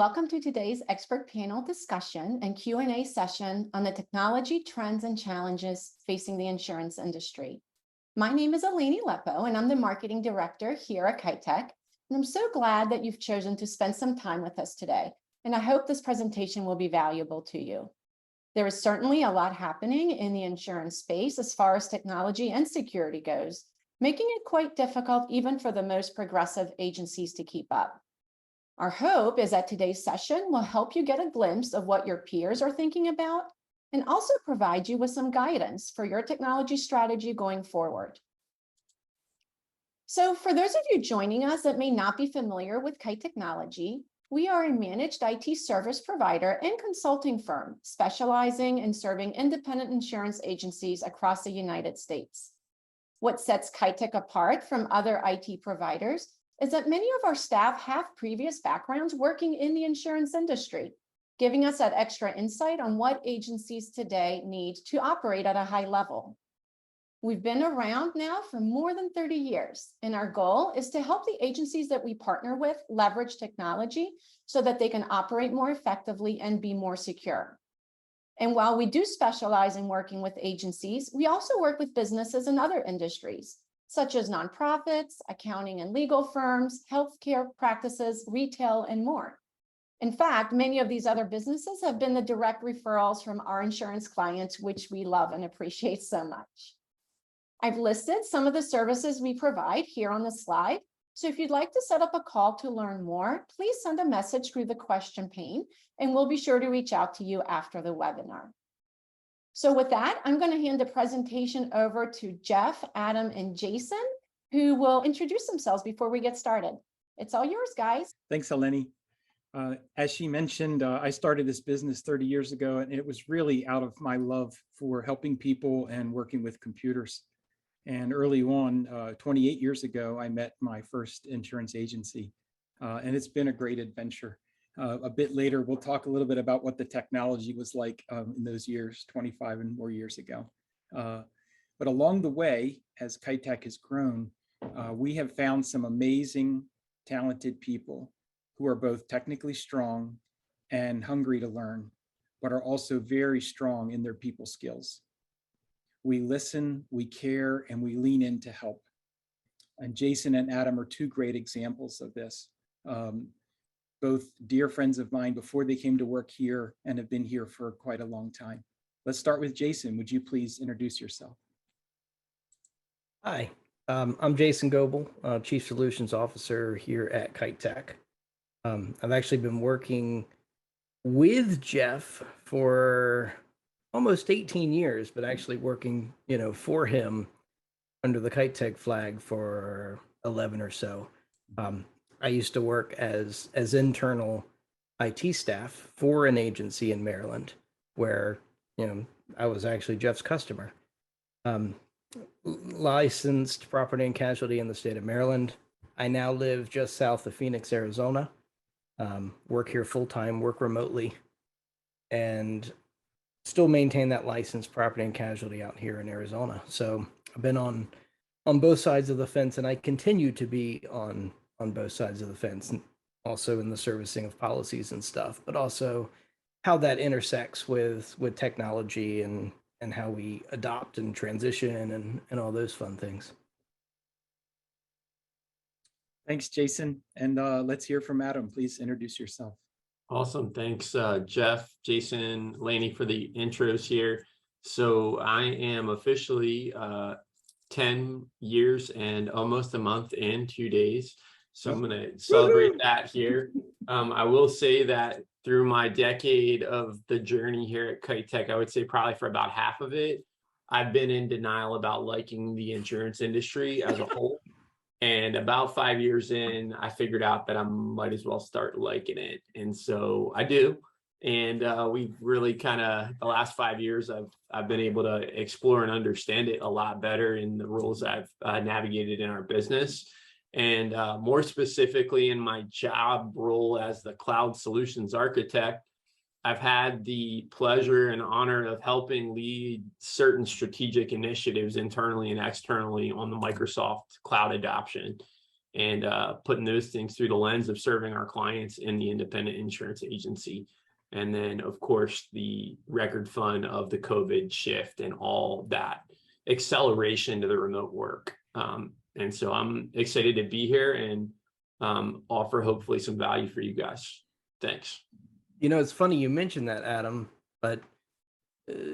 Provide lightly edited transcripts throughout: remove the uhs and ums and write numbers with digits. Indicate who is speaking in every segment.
Speaker 1: Welcome to today's expert panel discussion and Q&A session on the technology trends and challenges facing the insurance industry. My name is Eleni Lepo, and I'm the marketing director here at Kite. And I'm so glad that you've chosen to spend some time with us today. And I hope this presentation will be valuable to you. There is certainly a lot happening in the insurance space as far as technology and security goes, making it quite difficult even for the most progressive agencies to keep up. Our hope is that today's session will help you get a glimpse of what your peers are thinking about and also provide you with some guidance for your technology strategy going forward. So for those of you joining us that may not be familiar with Kite Technology, we are a managed IT service provider and consulting firm specializing in serving independent insurance agencies across the United States. What sets Kite apart from other IT providers is that many of our staff have previous backgrounds working in the insurance industry, giving us that extra insight on what agencies today need to operate at a high level. We've been around now for more than 30 years, and our goal is to help the agencies that we partner with leverage technology so that they can operate more effectively and be more secure. And while we do specialize in working with agencies, we also work with businesses in other industries, such as nonprofits, accounting and legal firms, healthcare practices, retail, and more. In fact, many of these other businesses have been the direct referrals from our insurance clients, which we love and appreciate so much. I've listed some of the services we provide here on the slide. So if you'd like to set up a call to learn more, please send a message through the question pane, and we'll be sure to reach out to you after the webinar. So with that, I'm going to hand the presentation over to Jeff, Adam, and Jason, who will introduce themselves before we get started. It's all yours, guys.
Speaker 2: Thanks, Eleni. As she mentioned, I started this business 30 years ago, and it was really out of my love for helping people and working with computers. And early on, 28 years ago, I met my first insurance agency, and it's been a great adventure. A bit later, we'll talk a little bit about what the technology was like in those years, 25 and more years ago. But along the way, as Kite Tech has grown, we have found some amazing, talented people who are both technically strong and hungry to learn, but are also very strong in their people skills. We listen, we care, and we lean in to help. And Jason and Adam are two great examples of this. Both dear friends of mine before they came to work here and have been here for quite a long time. Let's start with Jason. Would you please introduce yourself?
Speaker 3: Hi, I'm Jason Gobbel, Chief Solutions Officer here at Kite Tech. I've actually been working with Jeff for almost 18 years, but actually working, for him under the Kite Tech flag for 11 or so. I used to work as internal IT staff for an agency in Maryland where, I was actually Jeff's customer. Licensed property and casualty in the state of Maryland. I now live just south of Phoenix, Arizona. Work here full-time, work remotely, and still maintain that licensed property and casualty out here in Arizona. So I've been on both sides of the fence, and I continue to be on both sides of the fence, and also in the servicing of policies and stuff, but also how that intersects with technology and how we adopt and transition and all those fun things.
Speaker 2: Thanks, Jason. And let's hear from Adam. Please introduce yourself.
Speaker 4: Awesome. Thanks, Jeff, Jason, Laney, for the intros here. So I am officially 10 years and almost a month in 2 days. So I'm going to celebrate that here. I will say that through my decade of the journey here at Kite Tech, I would say probably for about half of it, I've been in denial about liking the insurance industry as a whole. And about 5 years in, I figured out that I might as well start liking it. And so I do. And we've really kind of, the last 5 years, I've been able to explore and understand it a lot better in the roles I've navigated in our business. And more specifically in my job role as the cloud solutions architect, I've had the pleasure and honor of helping lead certain strategic initiatives internally and externally on the Microsoft cloud adoption. and putting those things through the lens of serving our clients in the independent insurance agency. And then, of course, the record fun of the COVID shift and all that acceleration to the remote work. And so I'm excited to be here and offer hopefully some value for you guys. Thanks.
Speaker 3: You know, it's funny you mentioned that, Adam, but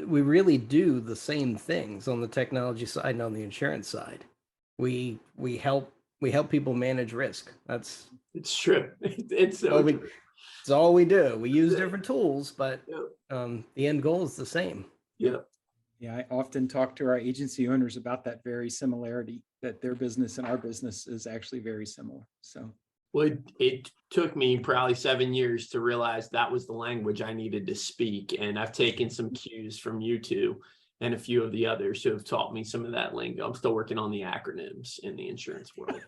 Speaker 3: we really do the same things on the technology side and on the insurance side. We help people manage risk.
Speaker 4: It's true. It's so true.
Speaker 3: It's all we do. We use different tools, but the end goal is the same.
Speaker 4: Yeah.
Speaker 2: Yeah, I often talk to our agency owners about that very similarity, that their business and our business is actually very similar. So,
Speaker 4: well, it took me probably 7 years to realize that was the language I needed to speak. And I've taken some cues from you two and a few of the others who have taught me some of that lingo. I'm still working on the acronyms in the insurance world.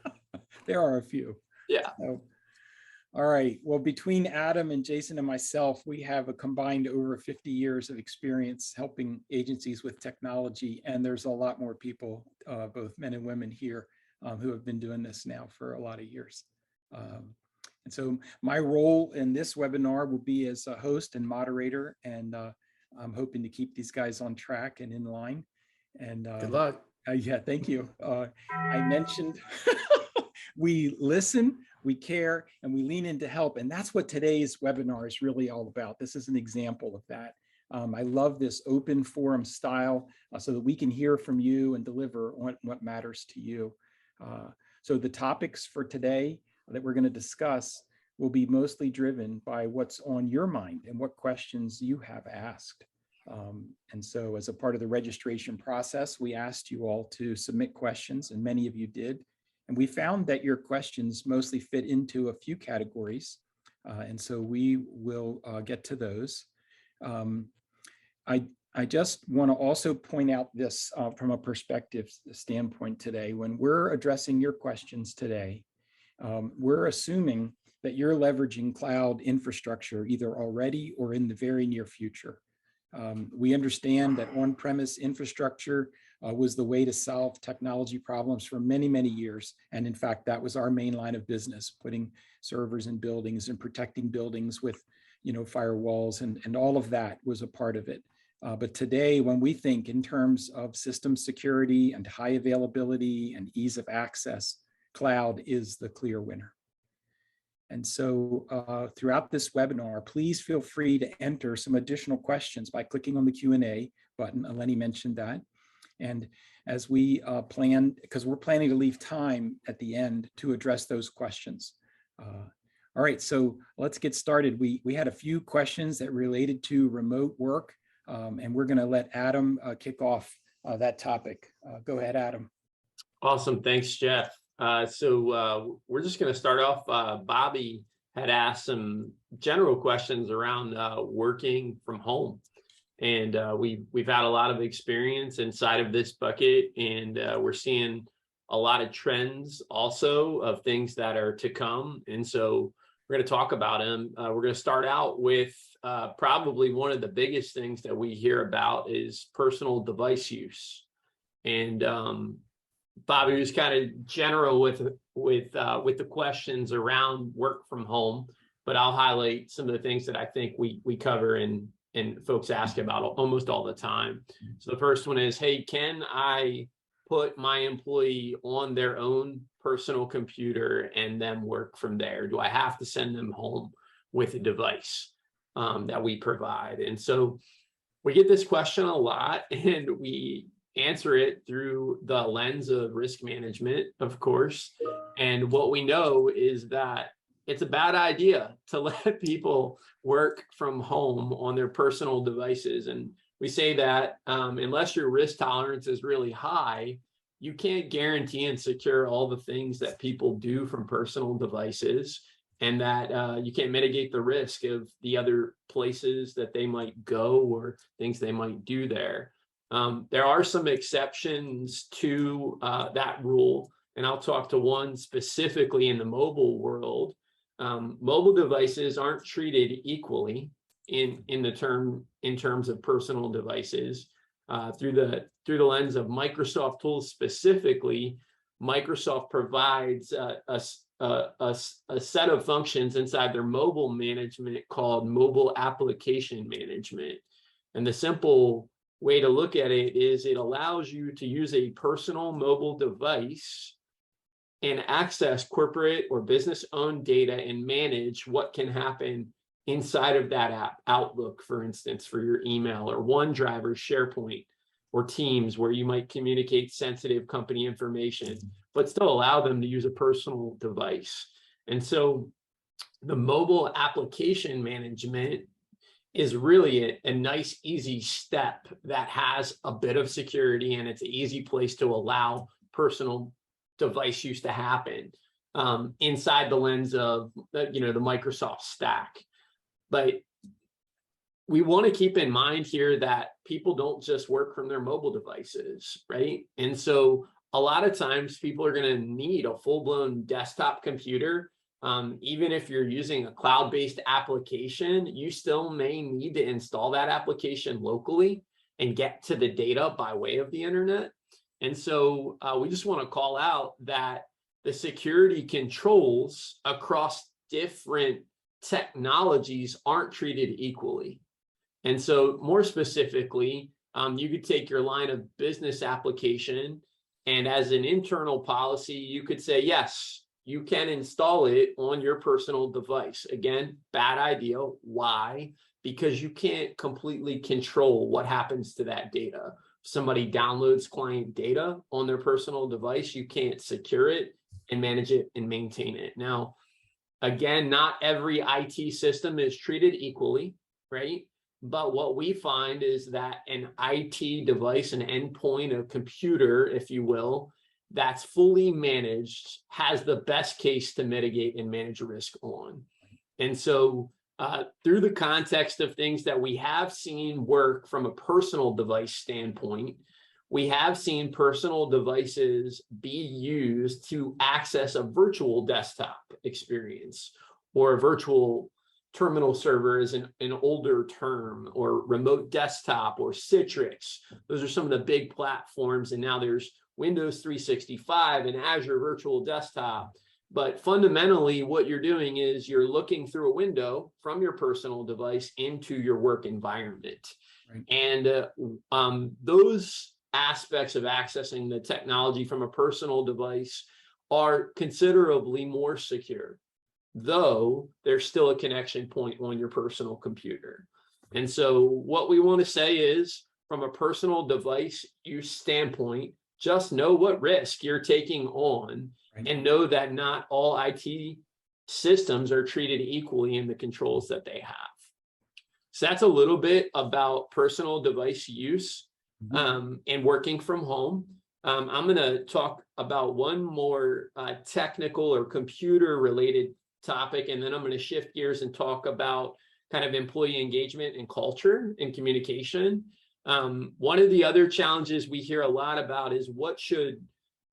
Speaker 2: there are a few.
Speaker 4: Yeah.
Speaker 2: So, all right. Well, between Adam and Jason and myself, we have a combined over 50 years of experience helping agencies with technology. And there's a lot more people, both men and women here, who have been doing this now for a lot of years. And so my role in this webinar will be as a host and moderator. And I'm hoping to keep these guys on track and in line. And
Speaker 3: good luck.
Speaker 2: Yeah, thank you. I mentioned we listen, we care, and we lean in to help. And that's what today's webinar is really all about. This is an example of that. I love this open forum style so that we can hear from you and deliver what matters to you. So the topics for today that we're going to discuss will be mostly driven by what's on your mind and what questions you have asked. And so as a part of the registration process, we asked you all to submit questions, and many of you did. And we found that your questions mostly fit into a few categories. And so we will get to those. I just want to also point out this from a perspective standpoint today. When we're addressing your questions today, we're assuming that you're leveraging cloud infrastructure either already or in the very near future. We understand that on-premise infrastructure was the way to solve technology problems for many, many years. And in fact, that was our main line of business, putting servers in buildings and protecting buildings with, firewalls and all of that was a part of it. But today, when we think in terms of system security and high availability and ease of access, cloud is the clear winner. And so throughout this webinar, please feel free to enter some additional questions by clicking on the Q&A button. Eleni mentioned that. And as we plan, because we're planning to leave time at the end to address those questions. All right, so let's get started. We had a few questions that related to remote work, and we're going to let Adam kick off that topic. Go ahead, Adam.
Speaker 4: Awesome. Thanks, Jeff. So we're just going to start off. Bobby had asked some general questions around working from home. And we've had a lot of experience inside of this bucket, and we're seeing a lot of trends also of things that are to come. And so we're going to talk about them. We're going to start out with probably one of the biggest things that we hear about is personal device use. And Bobby was kind of general with the questions around work from home, but I'll highlight some of the things that I think we cover and folks ask about almost all the time. So the first one is, hey, can I put my employee on their own personal computer and then work from there? Do I have to send them home with a device that we provide? And so we get this question a lot, and we answer it through the lens of risk management, of course. And what we know is that it's a bad idea to let people work from home on their personal devices. And we say that unless your risk tolerance is really high, you can't guarantee and secure all the things that people do from personal devices, and that you can't mitigate the risk of the other places that they might go or things they might do there. There are some exceptions to that rule, and I'll talk to one specifically in the mobile world. Mobile devices aren't treated equally in terms of personal devices through the lens of Microsoft tools specifically. Microsoft provides a set of functions inside their mobile management called mobile application management. And the simple way to look at it is it allows you to use a personal mobile device and access corporate or business owned data and manage what can happen inside of that app. Outlook, for instance, for your email, or OneDrive or SharePoint or Teams, where you might communicate sensitive company information, but still allow them to use a personal device. And so the mobile application management is really a nice, easy step that has a bit of security, and it's an easy place to allow personal device use to happen inside the lens of the Microsoft stack. But we want to keep in mind here that people don't just work from their mobile devices, right? And so a lot of times people are going to need a full-blown desktop computer. Even if you're using a cloud-based application, you still may need to install that application locally and get to the data by way of the internet. And so we just want to call out that the security controls across different technologies aren't treated equally. And so more specifically, you could take your line of business application, and as an internal policy, you could say, yes, you can install it on your personal device. Again, bad idea. Why? Because you can't completely control what happens to that data. If somebody downloads client data on their personal device, you can't secure it and manage it and maintain it. Now, again, not every IT system is treated equally, right? But what we find is that an IT device, an endpoint, a computer, if you will, that's fully managed has the best case to mitigate and manage risk on. And so through the context of things that we have seen work from a personal device standpoint, we have seen personal devices be used to access a virtual desktop experience, or a virtual terminal server is an older term, or remote desktop, or Citrix. Those are some of the big platforms. And now there's Windows 365 and Azure Virtual Desktop. But fundamentally, what you're doing is you're looking through a window from your personal device into your work environment. Right. And those aspects of accessing the technology from a personal device are considerably more secure, though there's still a connection point on your personal computer. And so what we want to say is, from a personal device use standpoint, just know what risk you're taking on, right, and know that not all IT systems are treated equally in the controls that they have. So that's a little bit about personal device use and working from home. I'm going to talk about one more technical or computer related topic, and then I'm going to shift gears and talk about kind of employee engagement and culture and communication. One of the other challenges we hear a lot about is, what should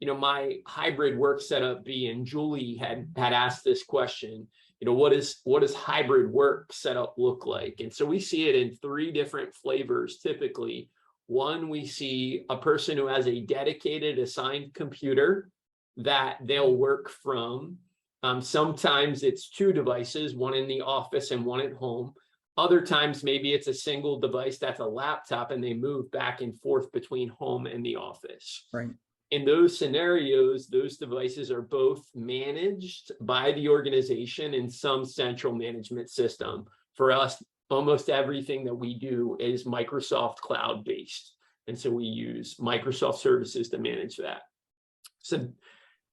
Speaker 4: my hybrid work setup be? And Julie had asked this question. What does hybrid work setup look like? And so we see it in 3 different flavors typically. One, we see a person who has a dedicated assigned computer that they'll work from. Sometimes it's 2 devices, one in the office and one at home. Other times, maybe it's a single device that's a laptop, and they move back and forth between home and the office. Right. In those scenarios, those devices are both managed by the organization in some central management system. For us, almost everything that we do is Microsoft cloud-based. And so we use Microsoft services to manage that. So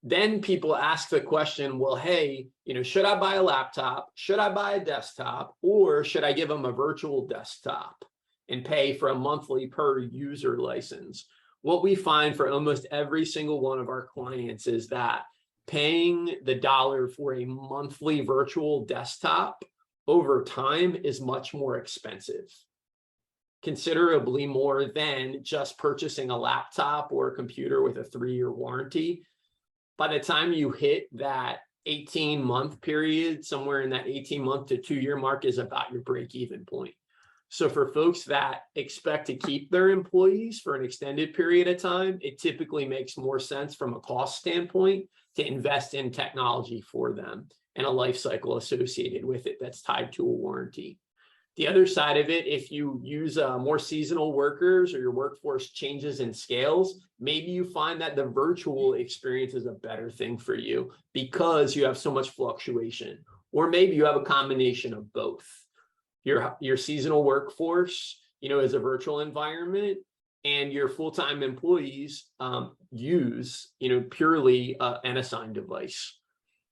Speaker 4: then people ask the question, well, hey, should I buy a laptop? Should I buy a desktop? Or should I give them a virtual desktop and pay for a monthly per user license? What we find for almost every single one of our clients is that paying the dollar for a monthly virtual desktop over time is much more expensive, considerably more than just purchasing a laptop or a computer with a 3-year warranty. By the time you hit that 18-month period, somewhere in that 18-month to 2-year mark is about your break-even point. So for folks that expect to keep their employees for an extended period of time, it typically makes more sense from a cost standpoint to invest in technology for them and a life cycle associated with it that's tied to a warranty. The other side of it, if you use more seasonal workers or your workforce changes and scales, maybe you find that the virtual experience is a better thing for you because you have so much fluctuation. Or maybe you have a combination of both. Your seasonal workforce, is a virtual environment, and your full-time employees use, purely an assigned device.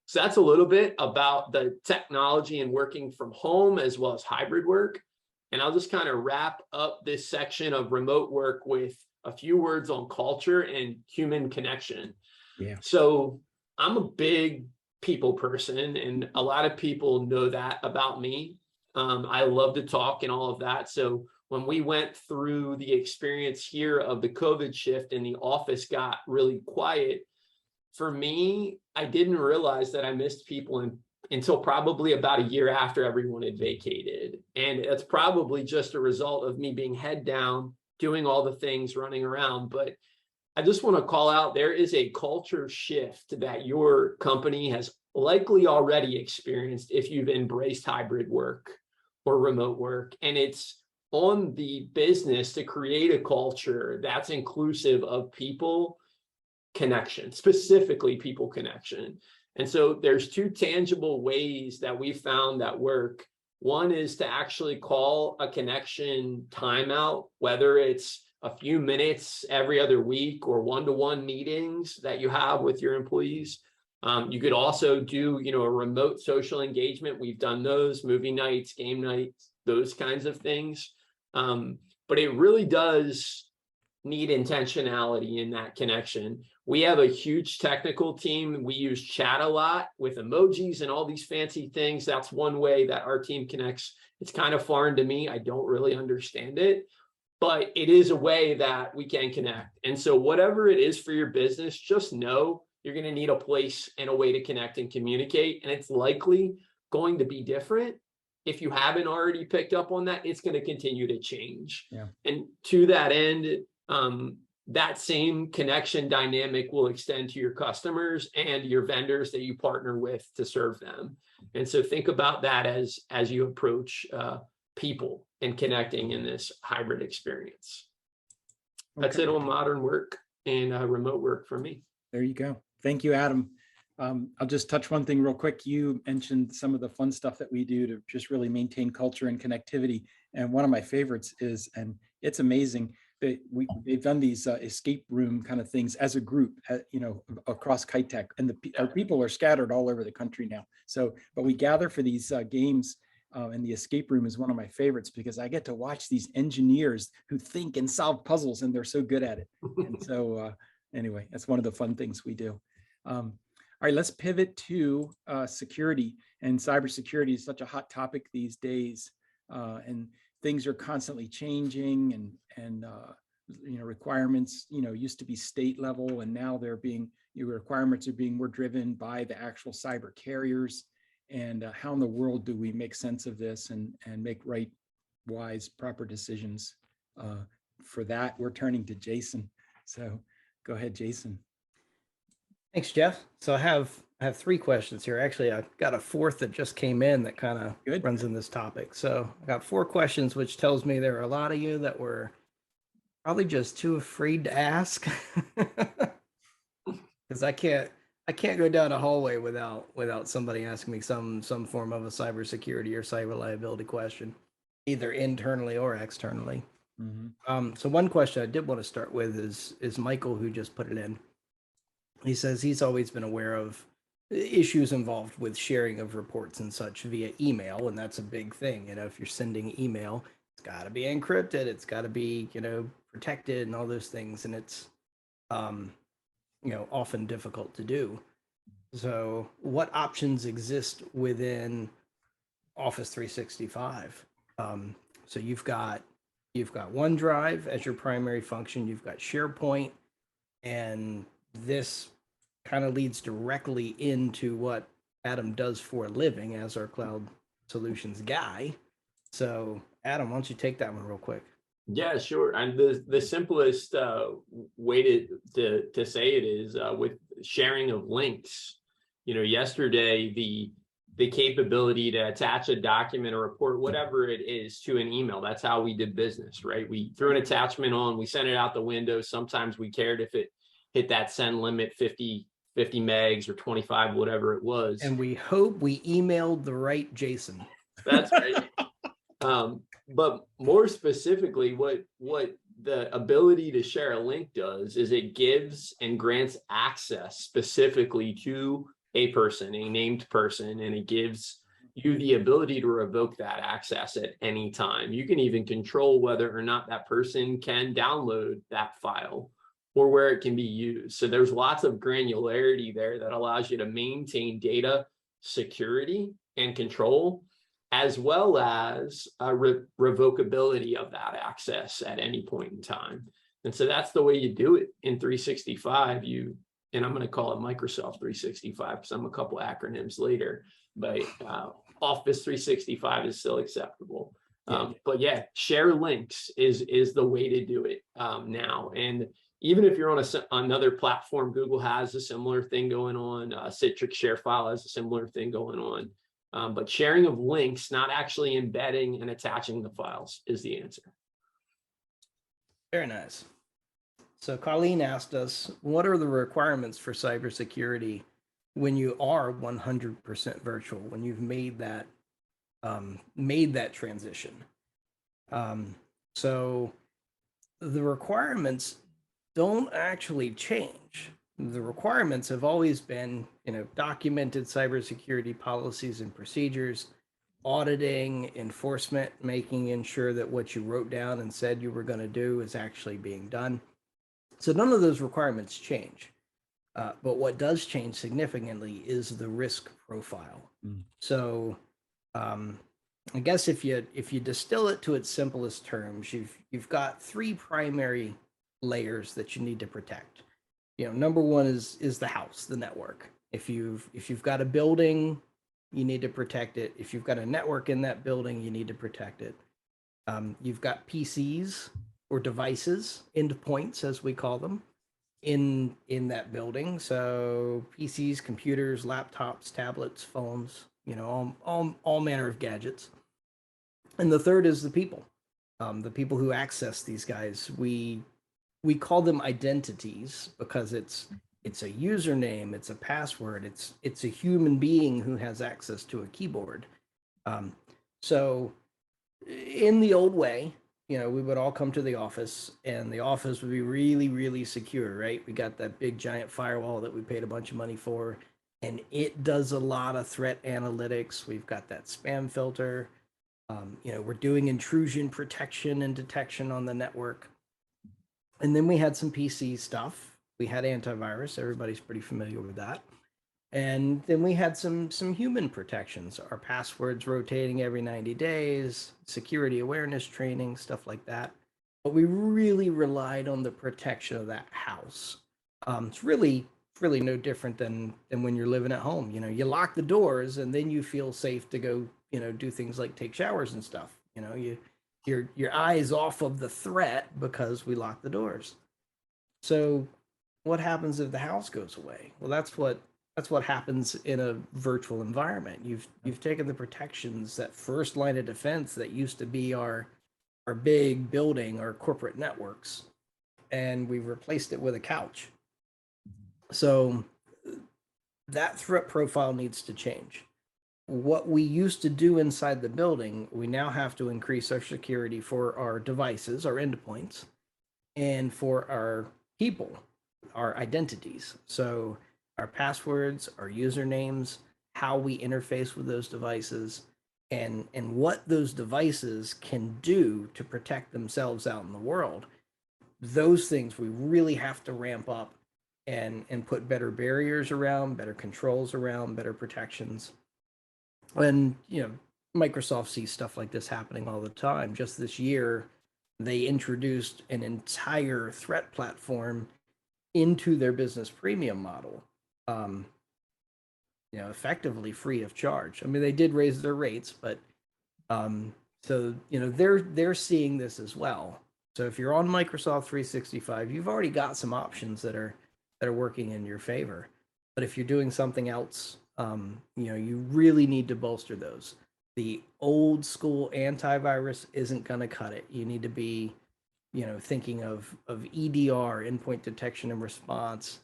Speaker 4: So that's a little bit about the technology and working from home as well as hybrid work. And I'll just kind of wrap up this section of remote work with a few words on culture and human connection.
Speaker 2: Yeah.
Speaker 4: So I'm a big people person, and a lot of people know that about me. I love to talk and all of that. So when we went through the experience here of the COVID shift and the office got really quiet, for me, I didn't realize that I missed people until probably about a year after everyone had vacated. And that's probably just a result of me being head down, doing all the things, running around. But I just want to call out, there is a culture shift that your company has likely already experienced if you've embraced hybrid work or remote work. And it's on the business to create a culture that's inclusive of people connection, specifically people connection. And so there's two tangible ways that we found that work. One is to actually call a connection timeout, whether it's a few minutes every other week or one-to-one meetings that you have with your employees. You could also do, a remote social engagement. We've done those, movie nights, game nights, those kinds of things. But it really does need intentionality in that connection. We have a huge technical team. We use chat a lot with emojis and all these fancy things. That's one way that our team connects. It's kind of foreign to me. I don't really understand it, but it is a way that we can connect. And so whatever it is for your business, just know you're going to need a place and a way to connect and communicate. And it's likely going to be different. If you haven't already picked up on that, it's going to continue to change.
Speaker 2: Yeah.
Speaker 4: And to that end, that same connection dynamic will extend to your customers and your vendors that you partner with to serve them. And so think about that as you approach people and connecting in this hybrid experience. That's
Speaker 2: Okay.
Speaker 4: it on modern work and remote work for me.
Speaker 2: There you go. Thank you, Adam. I'll just touch one thing real quick. You mentioned some of the fun stuff that we do to just really maintain culture and connectivity. And one of my favorites is, and it's amazing, that they've done these escape room kind of things as a group, across Kite Tech. And our people are scattered all over the country now. So, but we gather for these games, and the escape room is one of my favorites because I get to watch these engineers who think and solve puzzles, and they're so good at it. And so anyway, that's one of the fun things we do. All right, let's pivot to security. And cybersecurity is such a hot topic these days, and things are constantly changing, and requirements used to be state level, and now they're being requirements are being more driven by the actual cyber carriers. And how in the world do we make sense of this and make right, wise, proper decisions? For that, we're turning to Jason. So go ahead, Jason.
Speaker 3: Thanks, Jeff. So I have three questions here. Actually, I've got a fourth that just came in that kind of runs in this topic. So I got 4 questions, which tells me there are a lot of you that were probably just too afraid to ask, because I can't go down a hallway without somebody asking me some form of a cybersecurity or cyber liability question, either internally or externally. Mm-hmm. So one question I did want to start with is Michael, who just put it in. He says he's always been aware of issues involved with sharing of reports and such via email, and that's a big thing. If you're sending email, it's got to be encrypted, it's got to be protected, and all those things, and it's often difficult to do. So what options exist within Office 365? So you've got OneDrive as your primary function, you've got SharePoint, and this kind of leads directly into what Adam does for a living as our cloud solutions guy. So Adam, why don't you take that one real quick?
Speaker 4: Yeah, sure. And the simplest way to say it is with sharing of links. You know, yesterday the capability to attach a document or report, whatever it is, to an email. That's how we did business, right? We threw an attachment on, we sent it out the window. Sometimes we cared if it hit that send limit, 50 megs or 25, whatever it was.
Speaker 3: And we hope we emailed the right Jason.
Speaker 4: That's right. But more specifically, what the ability to share a link does is it gives and grants access specifically to a person, a named person, and it gives you the ability to revoke that access at any time. You can even control whether or not that person can download that file or where it can be used. So there's lots of granularity there that allows you to maintain data security and control, as well as revocability of that access at any point in time. And so that's the way you do it in 365. And I'm going to call it Microsoft 365 because I'm a couple acronyms later, but Office 365 is still acceptable. But yeah, share links is the way to do it now. And even if you're on another platform, Google has a similar thing going on. Citrix ShareFile has a similar thing going on. But sharing of links, not actually embedding and attaching the files, is the answer.
Speaker 3: Very nice. So Colleen asked us, what are the requirements for cybersecurity when you are 100% virtual, when you've made that transition? So the requirements don't actually change. The requirements have always been, documented cybersecurity policies and procedures, auditing, enforcement, making sure that what you wrote down and said you were going to do is actually being done. So none of those requirements change. But what does change significantly is the risk profile. So I guess if you distill it to its simplest terms, you've got three primary layers that you need to protect. Number one is the house, the network. If you've got a building, you need to protect it. If you've got a network in that building, you need to protect it. You've got PCs or devices, endpoints as we call them, in that building. So PCs, computers, laptops, tablets, phones, all manner of gadgets. And the third is the people who access these guys. We call them identities because it's a username, it's a password, it's a human being who has access to a keyboard. So in the old way, we would all come to the office and the office would be really, really secure, right? We got that big giant firewall that we paid a bunch of money for, and it does a lot of threat analytics. We've got that spam filter. We're doing intrusion protection and detection on the network. And then we had some PC stuff. We had antivirus. Everybody's pretty familiar with that. And then we had some human protections, our passwords rotating every 90 days, security awareness training, stuff like that. But we really relied on the protection of that house. It's really no different than when you're living at home. You lock the doors and then you feel safe to go, do things like take showers and stuff. Your eyes off of the threat because we lock the doors. So what happens if the house goes away? Well, that's what happens in a virtual environment. You've taken the protections, that first line of defense that used to be our big building, our corporate networks, and we've replaced it with a couch. So that threat profile needs to change. What we used to do inside the building, we now have to increase our security for our devices, our endpoints, and for our people, our identities. So our passwords, our usernames, how we interface with those devices, and what those devices can do to protect themselves out in the world. Those things we really have to ramp up and put better barriers around, better controls around, better protections. And, Microsoft sees stuff like this happening all the time. Just this year, they introduced an entire threat platform into their business premium model, effectively free of charge. I mean, they did raise their rates, but So, they're seeing this as well. So if you're on Microsoft 365, you've already got some options that are working in your favor. But if you're doing something else, you really need to bolster those. The old school antivirus isn't going to cut it. You need to be, thinking of EDR, endpoint detection and response,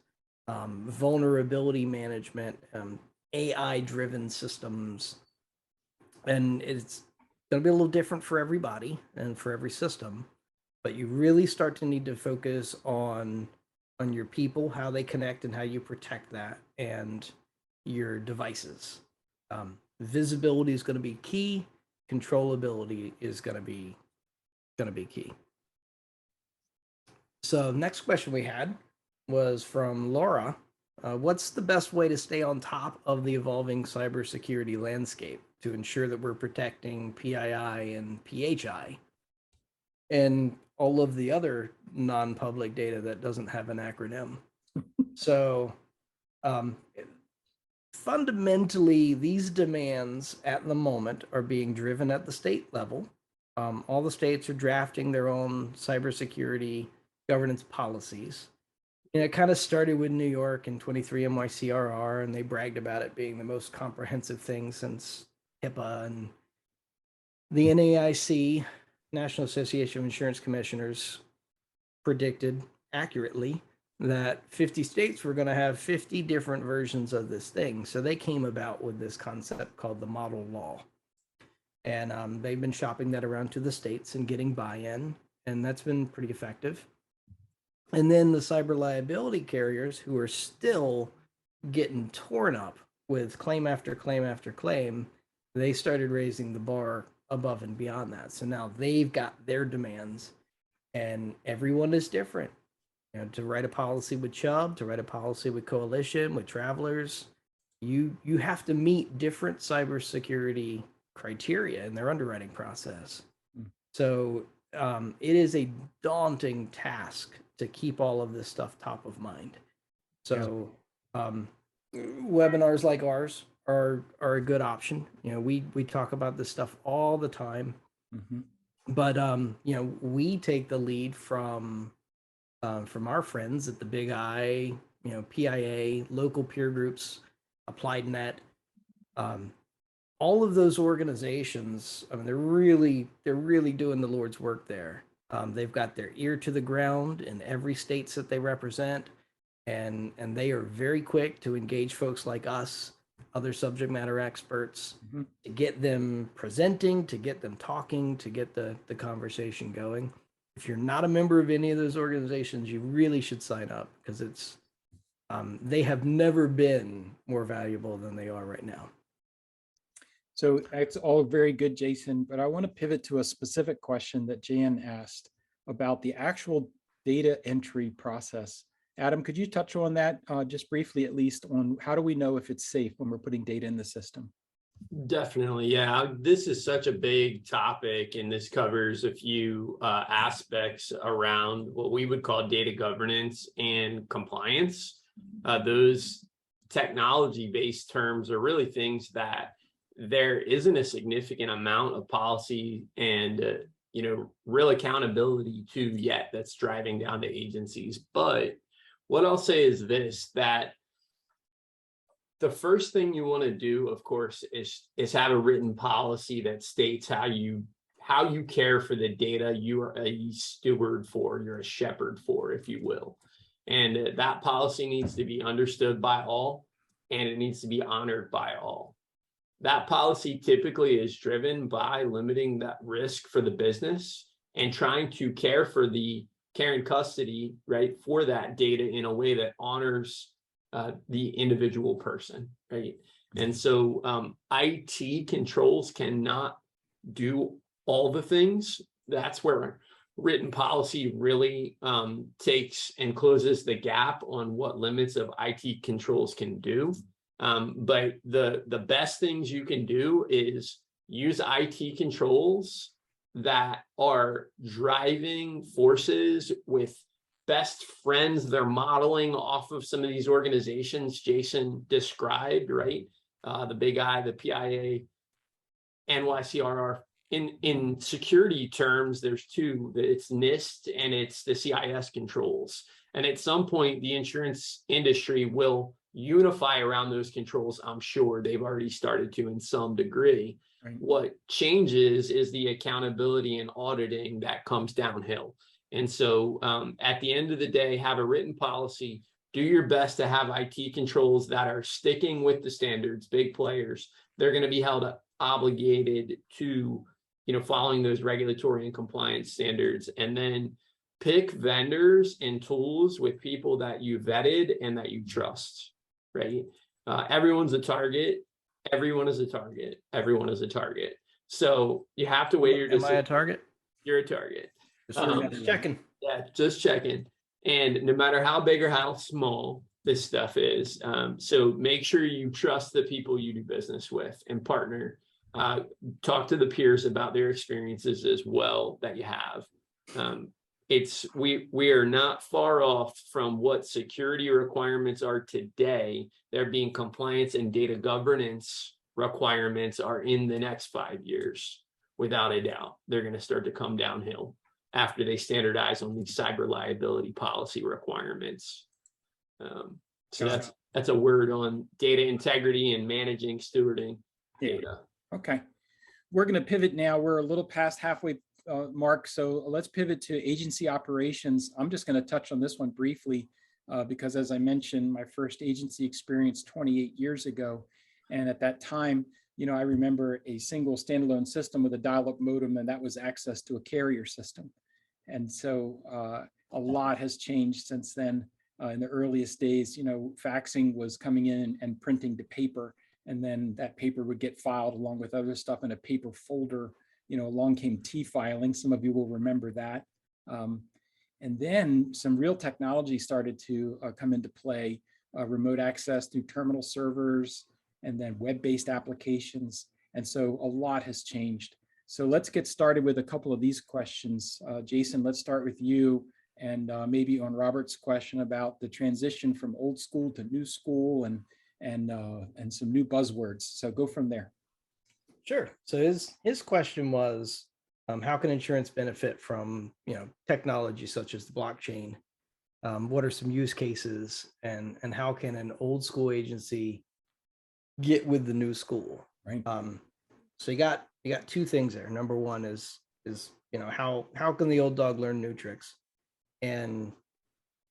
Speaker 3: vulnerability management, AI-driven systems, and it's going to be a little different for everybody and for every system. But you really start to need to focus on your people, how they connect, and how you protect that, and your devices. Visibility is going to be key. Controllability is going to be key. So next question we had was from Laura. What's the best way to stay on top of the evolving cybersecurity landscape to ensure that we're protecting PII and PHI and all of the other non-public data that doesn't have an acronym? So fundamentally, these demands at the moment are being driven at the state level. All the states are drafting their own cybersecurity governance policies. And it kind of started with New York and 23 NYCRR, and they bragged about it being the most comprehensive thing since HIPAA. And the NAIC, National Association of Insurance Commissioners, predicted accurately that 50 states were going to have 50 different versions of this thing. So they came about with this concept called the model law. And they've been shopping that around to the states and getting buy-in, and that's been pretty effective. And then the cyber liability carriers, who are still getting torn up with claim after claim after claim, they started raising the bar above and beyond that. So now they've got their demands, and everyone is different. To write a policy with Chubb, to write a policy with Coalition, with Travelers, you have to meet different cybersecurity criteria in their underwriting process. So it is a daunting task to keep all of this stuff top of mind. So webinars like ours are a good option. We talk about this stuff all the time. But we take the lead from our friends at the Big I, PIA, local peer groups, Applied Net, all of those organizations. I mean, they're really doing the Lord's work there. They've got their ear to the ground in every states that they represent, and they are very quick to engage folks like us, other subject matter experts, to get them presenting, to get them talking, to get the conversation going. If you're not a member of any of those organizations, you really should sign up, because it's they have never been more valuable than they are right now.
Speaker 2: So it's all very good, Jason, but I want to pivot to a specific question that Jan asked about the actual data entry process. Adam, could you touch on that just briefly, at least, on how do we know if it's safe when we're putting data in the system?
Speaker 4: Definitely. Yeah, this is such a big topic, and this covers a few aspects around what we would call data governance and compliance. Those technology-based terms are really things that there isn't a significant amount of policy and real accountability to yet that's driving down the agencies. But what I'll say is this, that the first thing you want to do, of course, is have a written policy that states how you care for the data you are a steward for, you're a shepherd for, if you will. And that policy needs to be understood by all, and it needs to be honored by all. That policy typically is driven by limiting that risk for the business and trying to care and custody, right, for that data in a way that honors the individual person, right? And so IT controls cannot do all the things. That's where written policy really takes and closes the gap on what limits of IT controls can do. But the best things you can do is use IT controls that are driving forces with best friends they're modeling off of some of these organizations Jason described, right? The Big I, the PIA, NYCRR, in security terms, there's two. It's NIST and it's the CIS controls. And at some point, the insurance industry will unify around those controls. I'm sure they've already started to in some degree.
Speaker 2: Right.
Speaker 4: What changes is the accountability and auditing that comes downhill. And so at the end of the day, have a written policy, do your best to have IT controls that are sticking with the standards, big players. They're going to be held obligated to, following those regulatory and compliance standards, and then pick vendors and tools with people that you vetted and that you trust, right? Everyone's a target. Everyone is a target. Everyone is a target. So you have to weigh your decision.
Speaker 3: Am I a target?
Speaker 4: You're a target.
Speaker 3: Just checking.
Speaker 4: Yeah, just checking. And no matter how big or how small this stuff is, so make sure you trust the people you do business with and partner. Talk to the peers about their experiences as well that you have. We are not far off from what security requirements are today. There being compliance and data governance requirements are in the next 5 years, without a doubt. They're going to start to come downhill after they standardize on these cyber liability policy requirements. So that's a word on data integrity and managing, stewarding data.
Speaker 2: Okay. We're going to pivot now. We're a little past halfway mark. So let's pivot to agency operations. I'm just going to touch on this one briefly because, as I mentioned, my first agency experience 28 years ago. And at that time, I remember a single standalone system with a dial-up modem, and that was access to a carrier system. And so a lot has changed since then. In the earliest days, faxing was coming in and printing to paper, and then that paper would get filed along with other stuff in a paper folder. Along came T-filing. Some of you will remember that. And then some real technology started to come into play, remote access through terminal servers, and then web-based applications. And so a lot has changed. So let's get started with a couple of these questions. Jason, let's start with you, and maybe on Robert's question about the transition from old school to new school and some new buzzwords. So go from there.
Speaker 3: Sure. So his question was, how can insurance benefit from technology such as the blockchain? What are some use cases, and how can an old school agency get with the new school?
Speaker 2: Right.
Speaker 3: So you got two things there. Number one is how can the old dog learn new tricks, and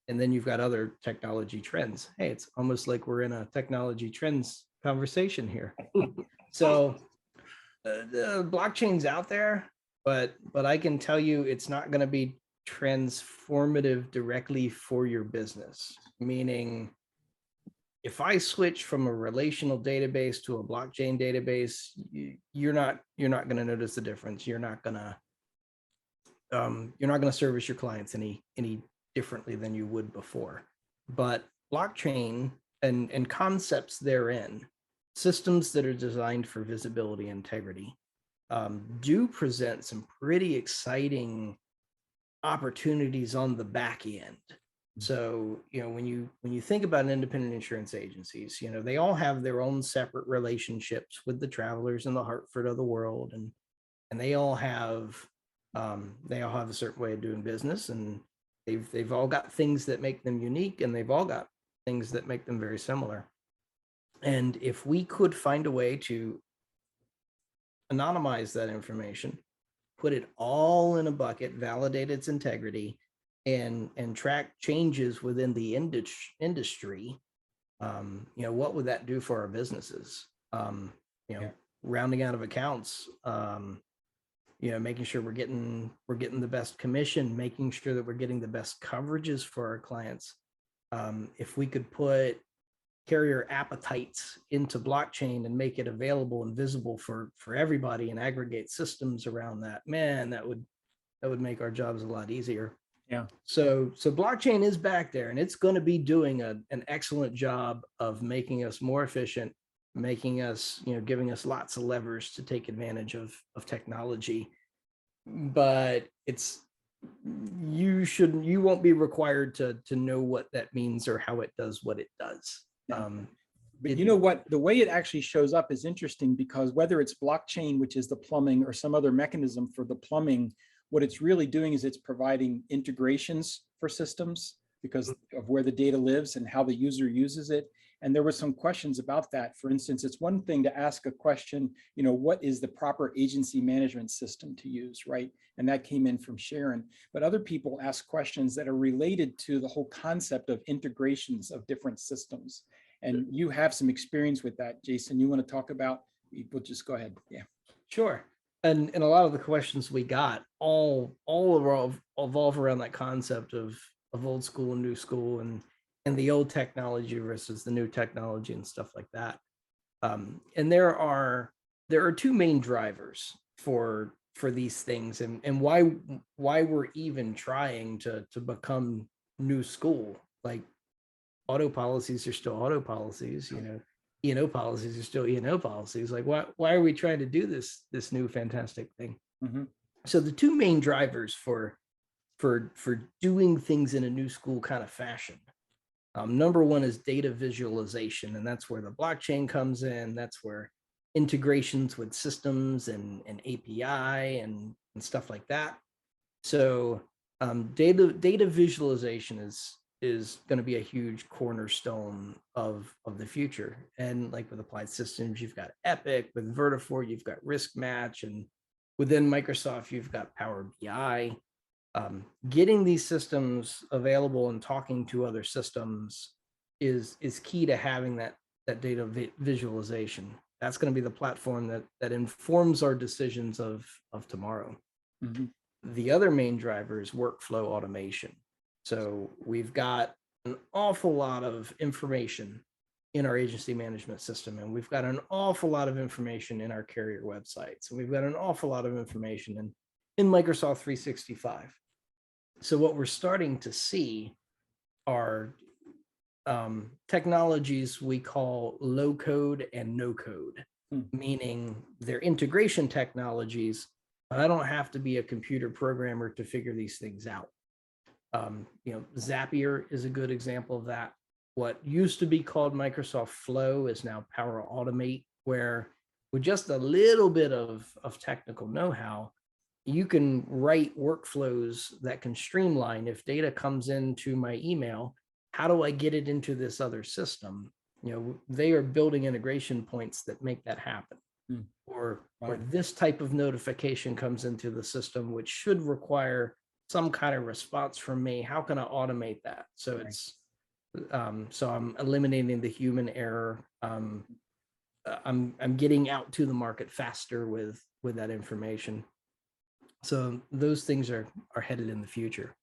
Speaker 3: then you've got other technology trends. Hey, it's almost like we're in a technology trends conversation here. So the blockchain's out there, but I can tell you it's not going to be transformative directly for your business. Meaning, if I switch from a relational database to a blockchain database, you're not going to notice the difference. You're not going to service your clients any differently than you would before. But blockchain and concepts therein, systems that are designed for visibility and integrity, do present some pretty exciting opportunities on the back end. So, when you think about independent insurance agencies, they all have their own separate relationships with the Travelers and the Hartford of the world, and they all have a certain way of doing business, and they've all got things that make them unique, and they've all got things that make them very similar. And if we could find a way to anonymize that information, put it all in a bucket, validate its integrity, and track changes within the industry, what would that do for our businesses? Rounding out of accounts, making sure we're getting the best commission, making sure that we're getting the best coverages for our clients. If we could put carrier appetites into blockchain and make it available and visible for everybody and aggregate systems around that, man, that would make our jobs a lot easier.
Speaker 2: Yeah.
Speaker 3: So blockchain is back there, and it's going to be doing an excellent job of making us more efficient, making us, giving us lots of levers to take advantage of technology. But you won't be required to know what that means or how it does what it does.
Speaker 2: But you know what, the way it actually shows up is interesting, because whether it's blockchain, which is the plumbing, or some other mechanism for the plumbing, what it's really doing is it's providing integrations for systems because of where the data lives and how the user uses it. And there were some questions about that. For instance, it's one thing to ask a question, what is the proper agency management system to use, right? And that came in from Sharon. But other people ask questions that are related to the whole concept of integrations of different systems. And you have some experience with that, Jason. You want to talk about? We'll just go ahead. Yeah.
Speaker 3: Sure. And a lot of the questions we got all evolve around that concept of old school and new school, and the old technology versus the new technology and stuff like that. And there are two main drivers for these things, and why we're even trying to become new school. Like, auto policies are still auto policies, E&O policies are still E&O policies. Like, why are we trying to do this new fantastic thing?
Speaker 2: Mm-hmm.
Speaker 3: So the two main drivers for doing things in a new school kind of fashion. Number one is data visualization, and that's where the blockchain comes in. That's where integrations with systems and API and stuff like that. So data visualization is going to be a huge cornerstone of the future. And like with applied systems, you've got Epic, with Vertafore, you've got Risk Match, and within Microsoft, you've got Power BI. Getting these systems available and talking to other systems is key to having that data visualization. That's going to be the platform that informs our decisions of tomorrow.
Speaker 2: Mm-hmm.
Speaker 3: The other main driver is workflow automation. So we've got an awful lot of information in our agency management system, and we've got an awful lot of information in our carrier websites, and we've got an awful lot of information in Microsoft 365. So what we're starting to see are technologies we call low code and no code, meaning they're integration technologies, but I don't have to be a computer programmer to figure these things out. Zapier is a good example of that. What used to be called Microsoft Flow is now Power Automate, where with just a little bit of technical know-how, you can write workflows that can streamline. If data comes into my email, how do I get it into this other system? They are building integration points that make that happen. Or this type of notification comes into the system, which should require some kind of response from me. How can I automate that? So it's so I'm eliminating the human error. I'm getting out to the market faster with that information. So those things are headed in the future.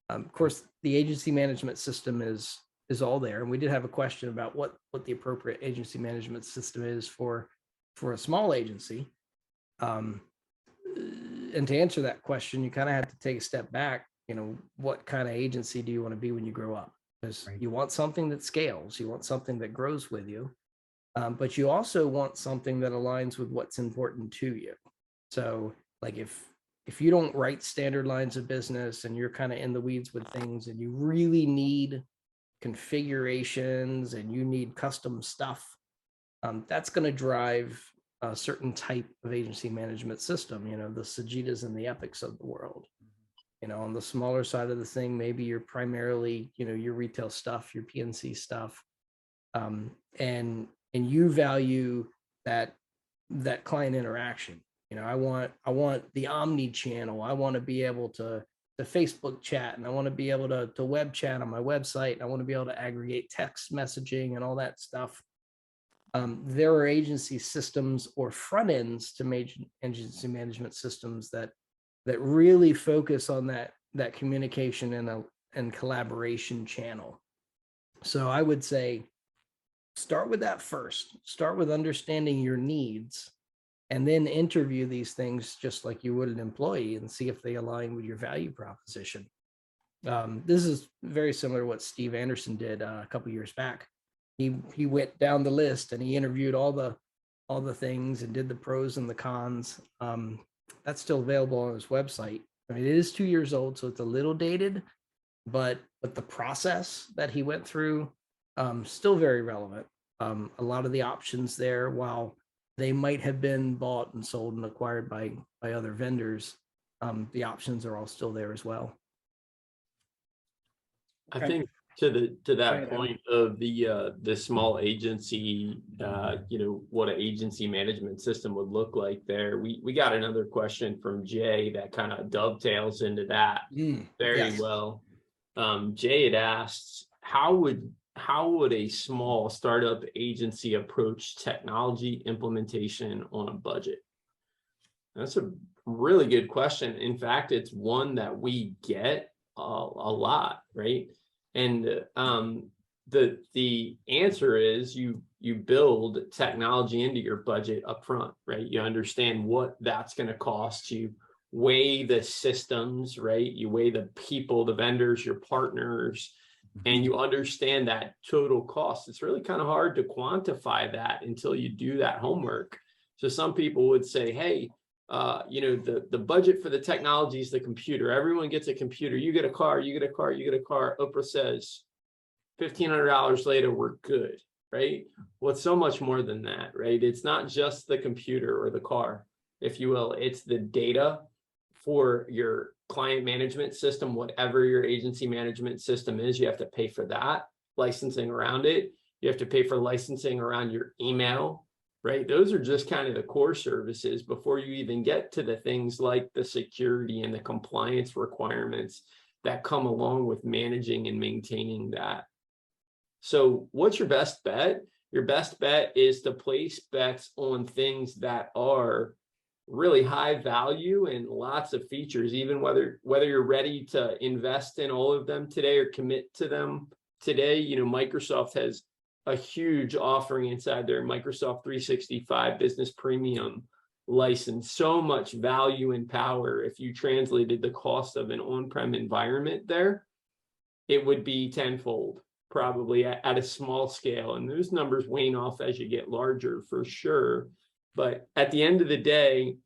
Speaker 3: Of course, the agency management system is all there, and we did have a question about what the appropriate agency management system is for a small agency. And to answer that question, you kind of have to take a step back. What kind of agency do you want to be when you grow up? Because you want something that scales, you want something that grows with you, but you also want something that aligns with what's important to you. So, like if you don't write standard lines of business and you're kind of in the weeds with things, and you really need configurations and you need custom stuff, that's going to drive a certain type of agency management system, the Sagitas and the Epics of the world. On the smaller side of the thing, maybe you're primarily, your retail stuff, your PNC stuff, and you value that client interaction. I want the omni channel. I want to be able to Facebook chat, and I want to be able to web chat on my website. And I want to be able to aggregate text messaging and all that stuff. There are agency systems or front ends to agency management systems that really focus on that communication and collaboration channel. So I would say, start with that first. Start with understanding your needs, and then interview these things just like you would an employee and see if they align with your value proposition. This is very similar to what Steve Anderson did a couple years back. He went down the list and he interviewed all the things and did the pros and the cons. That's still available on his website. I mean, it is 2 years old, so it's a little dated, but the process that he went through, still very relevant. A lot of the options there, while they might have been bought and sold and acquired by other vendors, the options are all still there as well.
Speaker 4: I
Speaker 2: Okay.
Speaker 4: think to
Speaker 2: ahead,
Speaker 4: that
Speaker 2: Adam.
Speaker 4: point of the small agency, what an agency management system would look like there. We got another question from Jay that kind of dovetails into that very
Speaker 3: Yes.
Speaker 4: well. Jay had asked, how would a small startup agency approach technology implementation on a budget? That's a really good question. In fact, it's one that we get a lot, right? And the answer is you build technology into your budget up front, right? You understand what that's going to cost. You weigh the systems, right? You weigh the people, the vendors, your partners, and you understand that total cost. It's really kind of hard to quantify that until you do that homework. So some people would say, hey, the budget for the technology is the computer. Everyone gets a computer. You get a car, you get a car, you get a car. Oprah says $1,500 later, we're good, right? Well, it's so much more than that, right? It's not just the computer or the car, if you will. It's the data for your client management system, whatever your agency management system is. You have to pay for that, licensing around it. You have to pay for licensing around your email, right? Those are just kind of the core services before you even get to the things like the security and the compliance requirements that come along with managing and maintaining that. So what's your best bet? Your best bet is to place bets on things that are really high value and lots of features, even whether you're ready to invest in all of them today or commit to them today. Microsoft has a huge offering inside their Microsoft 365 Business Premium license. So much value and power. If you translated the cost of an on-prem environment there, it would be tenfold, probably at a small scale. And those numbers wane off as you get larger for sure. But at the end of the day,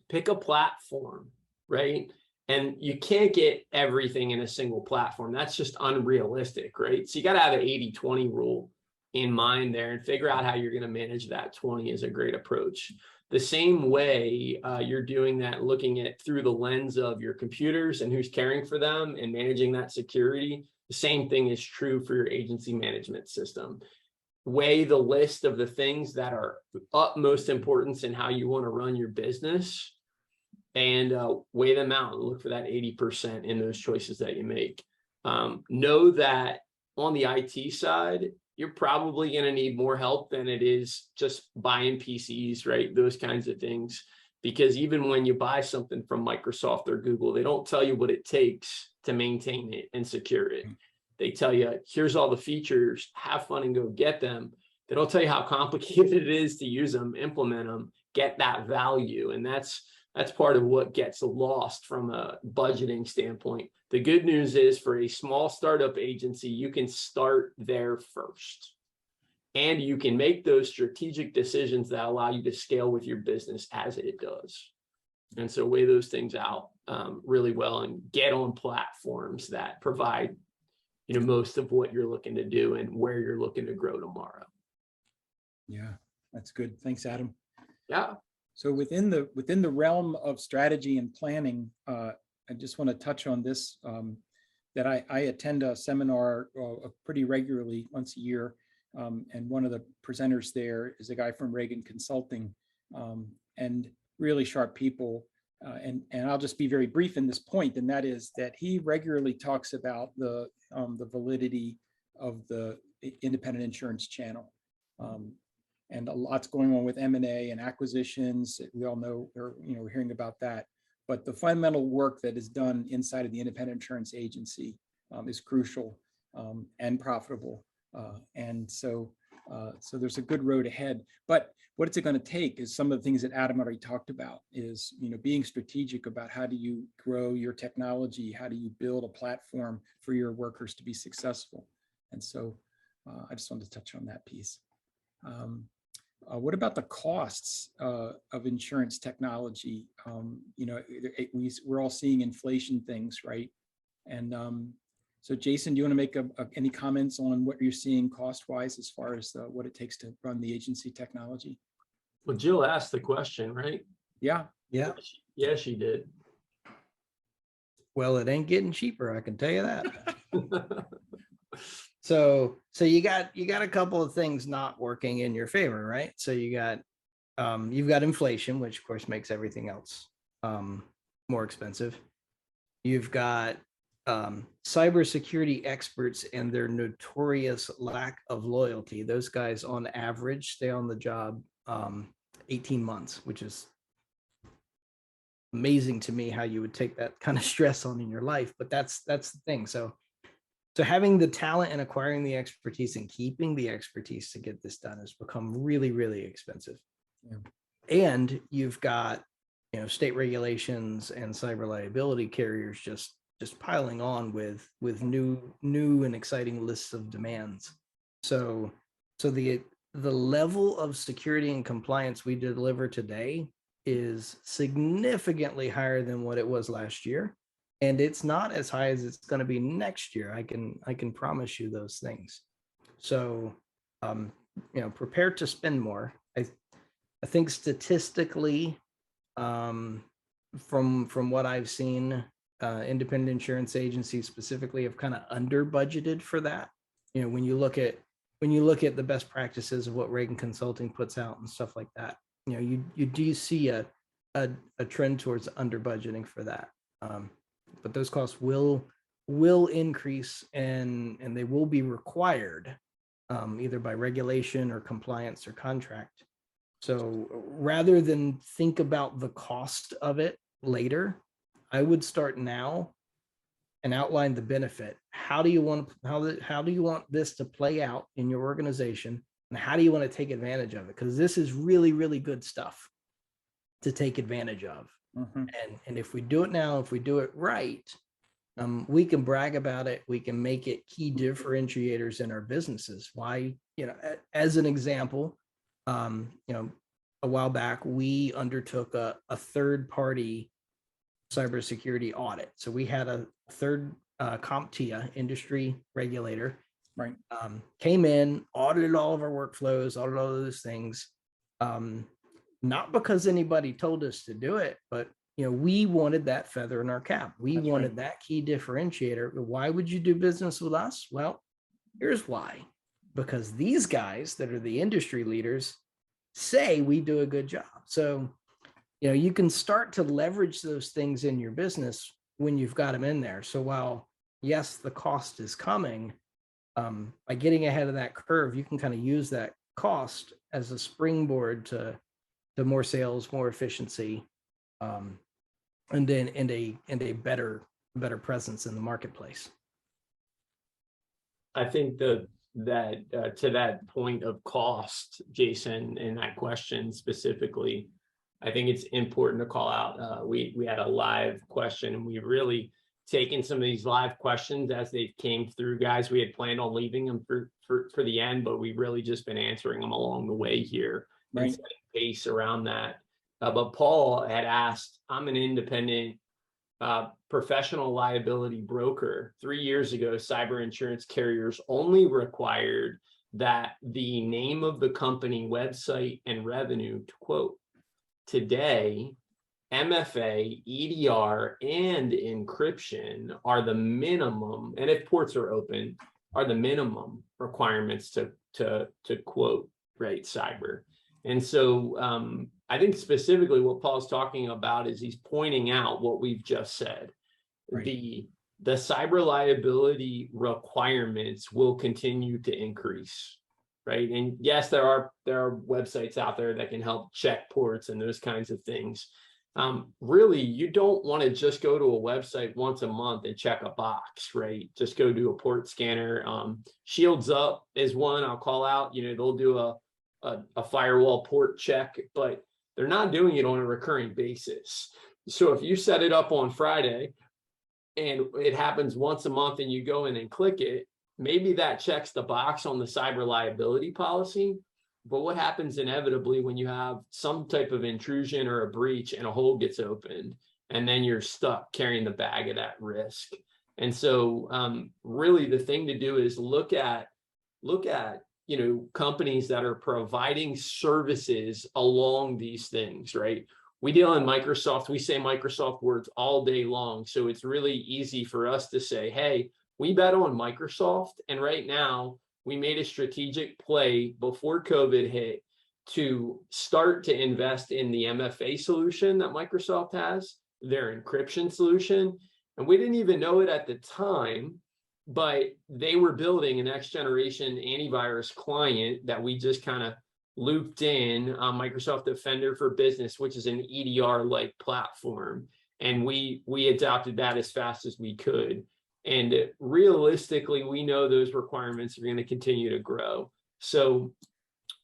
Speaker 4: pick a platform, right? And you can't get everything in a single platform. That's just unrealistic, right? So you got to have an 80-20 rule in mind there and figure out how you're going to manage that 20 is a great approach. The same way you're doing that, looking at through the lens of your computers and who's caring for them and managing that security, the same thing is true for your agency management system. Weigh the list of the things that are utmost importance in how you want to run your business and weigh them out and look for that 80% in those choices that you make. Know that on the IT side, you're probably going to need more help than it is just buying PCs, right? Those kinds of things. Because even when you buy something from Microsoft or Google, they don't tell you what it takes to maintain it and secure it. They tell you, here's all the features, have fun and go get them. They don't tell you how complicated it is to use them, implement them, get that value. And that's part of what gets lost from a budgeting standpoint. The good news is for a small startup agency, you can start there first. And you can make those strategic decisions that allow you to scale with your business as it does. And so weigh those things out really well and get on platforms that provide most of what you're looking to do and where you're looking to grow tomorrow.
Speaker 2: Yeah, that's good. Thanks, Adam.
Speaker 4: Yeah.
Speaker 2: So within the realm of strategy and planning, I just want to touch on this, that I attend a seminar pretty regularly once a year. And one of the presenters there is a guy from Reagan Consulting, and really sharp people. And I'll just be very brief in this point, and that is that he regularly talks about the validity of the independent insurance channel. And a lot's going on with M&A and acquisitions. We all know, we're hearing about that. But the fundamental work that is done inside of the independent insurance agency is crucial and profitable. And so there's a good road ahead. But what it's going to take is some of the things that Adam already talked about is, being strategic about how do you grow your technology? How do you build a platform for your workers to be successful? And so I just wanted to touch on that piece. What about the costs of insurance technology? We're all seeing inflation things, right? And So Jason, do you want to make any comments on what you're seeing cost-wise as far as what it takes to run the agency technology?
Speaker 4: Well, Jill asked the question, right?
Speaker 2: Yeah.
Speaker 3: Yeah.
Speaker 4: Yeah, she did.
Speaker 3: Well, it ain't getting cheaper, I can tell you that. So you got a couple of things not working in your favor, right? So you've got inflation, which of course makes everything else more expensive. You've got cybersecurity experts and their notorious lack of loyalty. Those guys on average stay on the job 18 months, which is amazing to me how you would take that kind of stress on in your life, but that's the thing. So having the talent and acquiring the expertise and keeping the expertise to get this done has become really, really expensive.
Speaker 2: Yeah.
Speaker 3: And you've got, state regulations and cyber liability carriers just piling on with new and exciting lists of demands. So the level of security and compliance we deliver today is significantly higher than what it was last year. And it's not as high as it's going to be next year. I can promise you those things. So, prepare to spend more. I think statistically, from what I've seen, independent insurance agencies specifically have kind of under budgeted for that. When you look at the best practices of what Reagan Consulting puts out and stuff like that, you do see a trend towards under budgeting for that. But those costs will increase and they will be required either by regulation or compliance or contract. So rather than think about the cost of it later, I would start now and outline the benefit. How do you want this to play out in your organization, and how do you want to take advantage of it? Because this is really, really good stuff to take advantage of.
Speaker 2: Mm-hmm.
Speaker 3: And if we do it now, if we do it right, we can brag about it. We can make it key differentiators in our businesses. Why, as an example, a while back, we undertook a third-party cybersecurity audit. So we had a third CompTIA industry regulator,
Speaker 2: right?
Speaker 3: Came in, audited all of our workflows, audited all of those things. Not because anybody told us to do it, but we wanted that feather in our cap. We wanted that key differentiator. Why would you do business with us? Well, here's why. Because these guys that are the industry leaders say we do a good job. So, you can start to leverage those things in your business when you've got them in there. So while, yes, the cost is coming, by getting ahead of that curve, you can kind of use that cost as a springboard to more sales, more efficiency, and then a better presence in the marketplace.
Speaker 4: I think that to that point of cost, Jason, in that question specifically, I think it's important to call out. We had a live question, and we've really taken some of these live questions as they came through, guys. We had planned on leaving them for the end, but we've really just been answering them along the way here, right, and setting pace around that. But Paul had asked, I'm an independent professional liability broker. 3 years ago, cyber insurance carriers only required that the name of the company, website, and revenue to quote. Today, MFA, EDR, and encryption are the minimum, and if ports are open, are the minimum requirements to quote, right, cyber. And so I think specifically what Paul's talking about is he's pointing out what we've just said. Right. The cyber liability requirements will continue to increase, right? And yes, there are websites out there that can help check ports and those kinds of things. Really, you don't want to just go to a website once a month and check a box, right? Just go do a port scanner. Shields Up is one I'll call out. They'll do a firewall port check, but they're not doing it on a recurring basis. So if you set it up on Friday and it happens once a month and you go in and click it, maybe that checks the box on the cyber liability policy. But what happens inevitably when you have some type of intrusion or a breach and a hole gets opened, and then you're stuck carrying the bag of that risk? And so really the thing to do is look at, companies that are providing services along these things, right? We deal in Microsoft, we say Microsoft words all day long. So it's really easy for us to say, hey, we bet on Microsoft. And right now we made a strategic play before COVID hit to start to invest in the MFA solution that Microsoft has, their encryption solution. And we didn't even know it at the time, but they were building a next generation antivirus client that we just kind of looped in Microsoft Defender for Business, which is an EDR-like platform. And we adopted that as fast as we could. And realistically, we know those requirements are going to continue to grow. So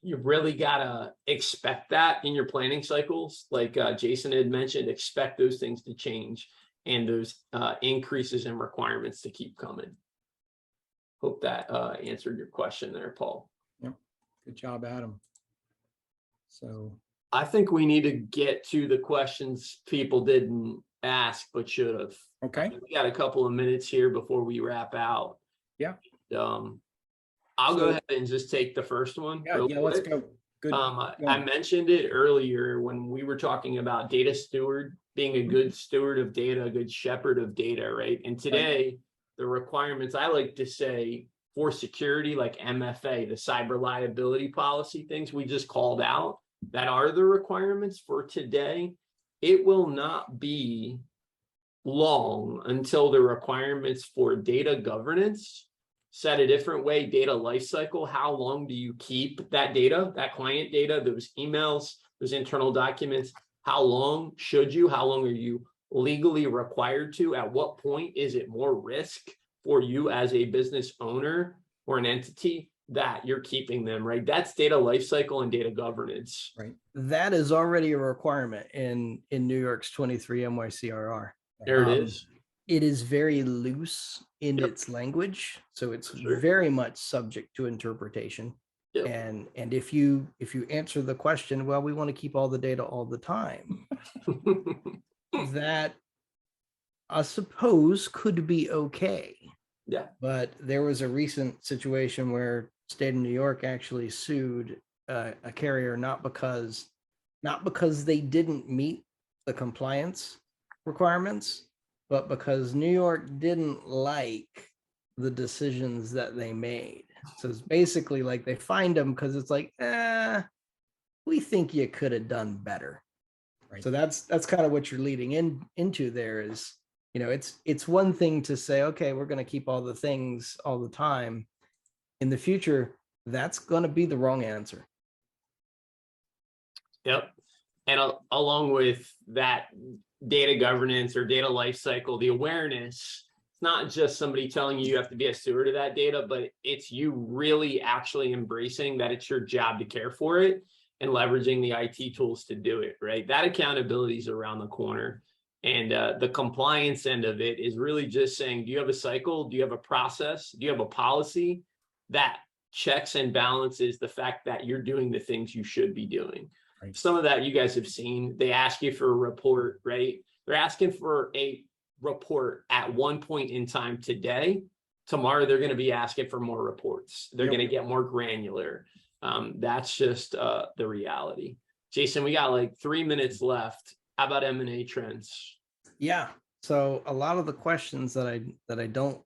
Speaker 4: you really got to expect that in your planning cycles. Like Jason had mentioned, expect those things to change and those increases in requirements to keep coming. Hope that answered your question there, Paul.
Speaker 2: Yep. Good job, Adam. So
Speaker 4: I think we need to get to the questions people didn't ask but should have.
Speaker 2: okay.
Speaker 4: We got a couple of minutes here before we wrap out.
Speaker 2: Yeah.
Speaker 4: I'll go ahead and just take the first one.
Speaker 2: Yeah, let's go. Good.
Speaker 4: I mentioned it earlier when we were talking about data steward, being a good steward of data, a good shepherd of data, right? And today, the requirements, I like to say for security, like MFA, the cyber liability policy things we just called out, that are the requirements for today. It will not be long until the requirements for data governance, said a different way, data lifecycle, how long do you keep that data, that client data, those emails, those internal documents, how long are you legally required to, at what point is it more risk for you as a business owner or an entity that you're keeping them, right? That's data lifecycle and data governance.
Speaker 2: Right.
Speaker 3: That is already a requirement in New York's 23 NYCRR.
Speaker 4: There it is.
Speaker 3: It is very loose in its language, so it's very much subject to interpretation.
Speaker 4: Yep.
Speaker 3: And if you answer the question, well, we want to keep all the data all the time, that I suppose could be okay.
Speaker 4: Yeah.
Speaker 3: But there was a recent situation where state of New York actually sued a carrier not because they didn't meet the compliance requirements, but because New York didn't like the decisions that they made. So it's basically like they fined them because it's like, we think you could have done better. Right. So that's kind of what you're leading into there is, it's one thing to say, okay, we're going to keep all the things all the time. In the future, that's going to be the wrong answer.
Speaker 4: Yep. And along with that data governance or data lifecycle, the awareness, it's not just somebody telling you have to be a steward of that data, but it's you really actually embracing that it's your job to care for it and leveraging the IT tools to do it, right? That accountability is around the corner. And the compliance end of it is really just saying, do you have a cycle? Do you have a process? Do you have a policy that checks and balances the fact that you're doing the things you should be doing? Right. Some of that you guys have seen. They ask you for a report, right? They're asking for a report at one point in time today. Tomorrow, they're going to be asking for more reports. They're going to get more granular. That's just the reality. Jason, we got like 3 minutes left. How about M&A trends?
Speaker 3: Yeah. So a lot of the questions that I don't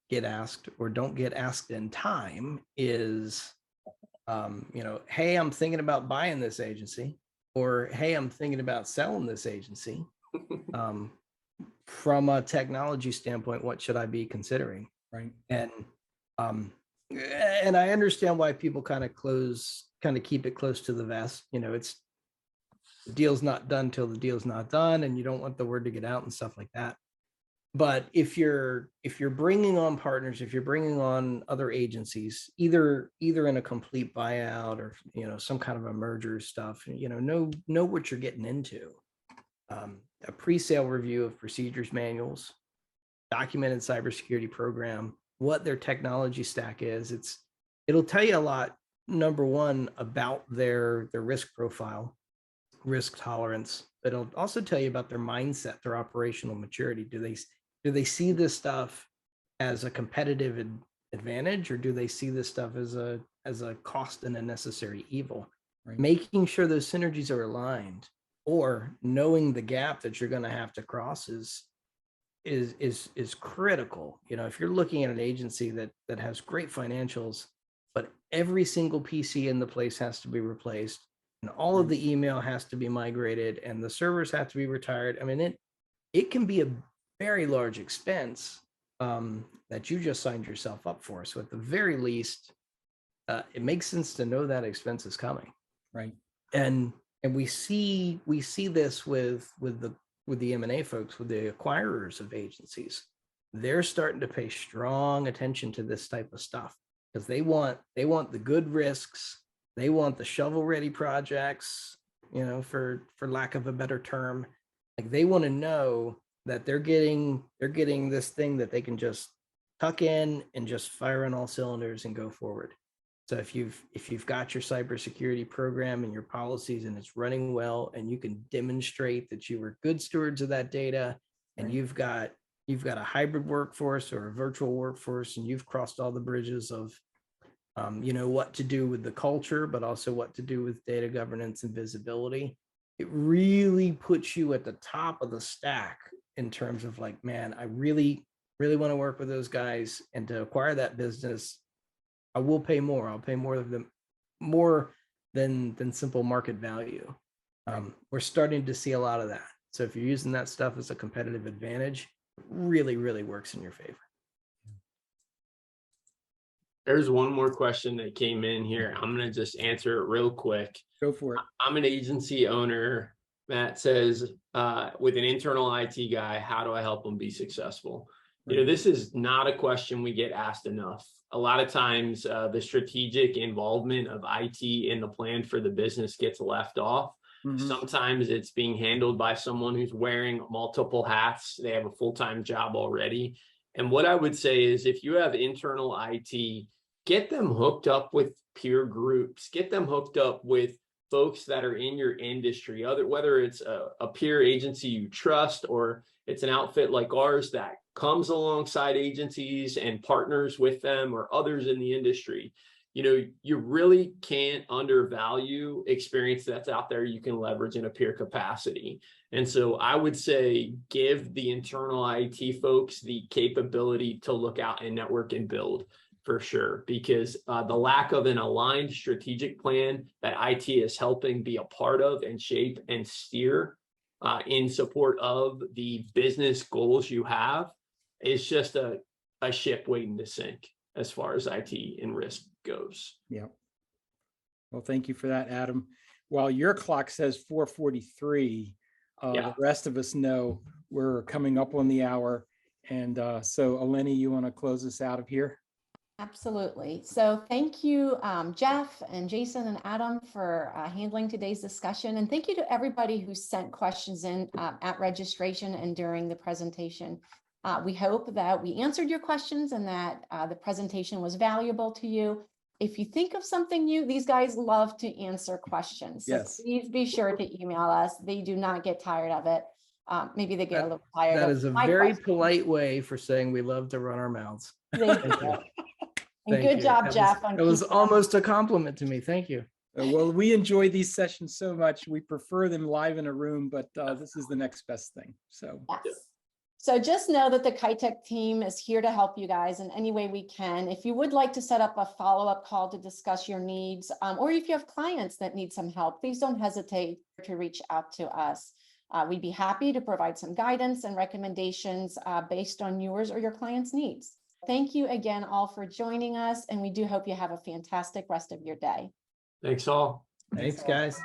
Speaker 3: get asked or don't get asked in time is, hey, I'm thinking about buying this agency, or hey, I'm thinking about selling this agency. From a technology standpoint, what should I be considering?
Speaker 2: Right.
Speaker 3: And I understand why people kind of keep it close to the vest. It's the deal's not done till the deal's not done, and you don't want the word to get out and stuff like that. But if you're bringing on partners, if you're bringing on other agencies, either in a complete buyout or some kind of a merger stuff, know what you're getting into. A pre-sale review of procedures manuals, documented cybersecurity program, what their technology stack is. It'll tell you a lot. Number one, about their risk profile, risk tolerance, but it'll also tell you about their mindset, their operational maturity. Do they see this stuff as a competitive advantage, or do they see this stuff as a cost and a necessary evil?
Speaker 2: Right.
Speaker 3: Making sure those synergies are aligned, or knowing the gap that you're going to have to cross is critical. You know, if you're looking at an agency that has great financials, but every single PC in the place has to be replaced, and all of the email has to be migrated, and the servers have to be retired. I mean, it can be a very large expense that you just signed yourself up for. So at the very least, it makes sense to know that expense is coming.
Speaker 2: Right.
Speaker 3: And we see this with the M&A folks, with the acquirers of agencies. They're starting to pay strong attention to this type of stuff because they want the good risks. They want the shovel-ready projects, you know, for lack of a better term. Like, they want to know that they're getting this thing that they can just tuck in and just fire on all cylinders and go forward. So if you've got your cybersecurity program and your policies and it's running well, and you can demonstrate that you were good stewards of that data, and you've got a hybrid workforce or a virtual workforce, and you've crossed all the bridges of you know, what to do with the culture, but also what to do with data governance and visibility, it really puts you at the top of the stack in terms of like, man, I really want to work with those guys, and to acquire that business, I will pay more. I'll pay more than simple market value. We're starting to see a lot of that. So if you're using that stuff as a competitive advantage, it really works in your favor.
Speaker 4: There's one more question that came in here. I'm going to just answer it real quick.
Speaker 2: Go for it.
Speaker 4: I'm an agency owner. Matt says, with an internal IT guy, how do I help them be successful? You know, this is not a question we get asked enough. A lot of times the strategic involvement of IT in the plan for the business gets left off. Sometimes it's being handled by someone who's wearing multiple hats. They have a full-time job already. And what I would say is, if you have internal IT, get them hooked up with peer groups, get them hooked up with folks that are in your industry, whether it's a peer agency you trust, or it's an outfit like ours that comes alongside agencies and partners with them, or others in the industry. You know, you really can't undervalue experience that's out there you can leverage in a peer capacity. And so I would say, give the internal IT folks the capability to look out and network and build, for sure, because the lack of an aligned strategic plan that IT is helping be a part of and shape and steer in support of the business goals you have is just a ship waiting to sink as far as IT and risk goes.
Speaker 2: Yeah. Well, thank you for that, Adam. While your clock says 4:43, the rest of us know we're coming up on the hour. And so Eleni, you want to close us out of here?
Speaker 1: Absolutely. So thank you, Jeff and Jason and Adam, for handling today's discussion. And thank you to everybody who sent questions in at registration and during the presentation. We hope that we answered your questions and that the presentation was valuable to you. If you think of something new, these guys love to answer questions. So please be sure to email us. They do not get tired of it. Maybe they get a little tired.
Speaker 3: That is a very polite way for saying we love to run our mouths.
Speaker 1: Thank you. And good job, Jeff.
Speaker 3: It was almost a compliment to me. Thank you.
Speaker 2: Well, we enjoy these sessions so much. We prefer them live in a room, but this is the next best thing. So,
Speaker 1: yes. So just know that the Kite team is here to help you guys in any way we can. If you would like to set up a follow-up call to discuss your needs, or if you have clients that need some help, please don't hesitate to reach out to us. We'd be happy to provide some guidance and recommendations based on yours or your clients' needs. Thank you again all for joining us, and we do hope you have a fantastic rest of your day.
Speaker 4: Thanks all.
Speaker 3: Thanks, guys.